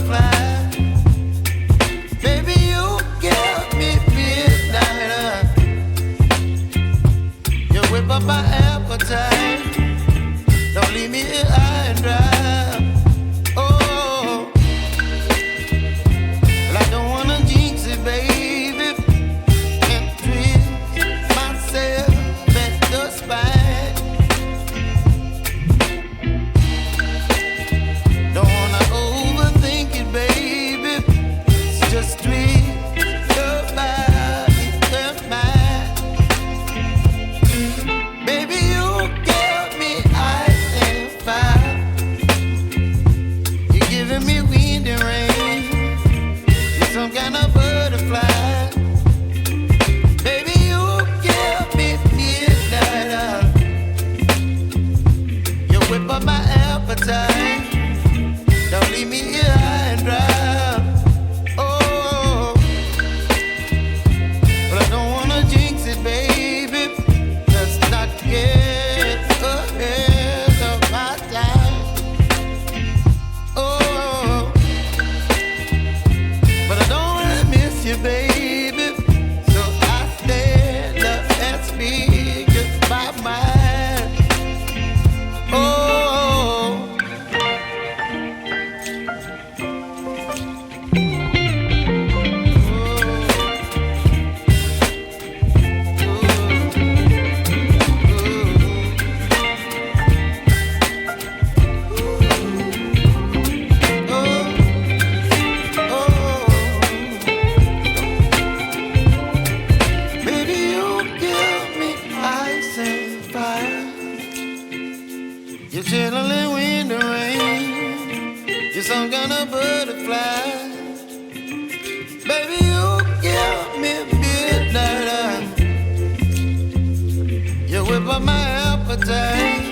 butterfly. Baby, you give me midnight. You whip up my appetite. Don't leave me here high and dry. Oh, well, I don't wanna jinx it, baby, and twist myself at the spine. Don't wanna overthink it, baby. It's just twist your body and mine. Baby, you give me ice and fire. You're giving me wind and rain. You're some kind of butterfly. Baby, you give me midnight. You whip up my appetite. Don't leave me here high and dry. Oh, but I don't wanna jinx it, baby. Let's not get ahead of my time. Oh, but I don't wanna miss you, baby. So I stand up and speak just my mind. Oh. Baby, you give me ice and fire. You're chilling wind and rain. You're some kind of butterfly. Baby, you give me midnight. You whip up my appetite.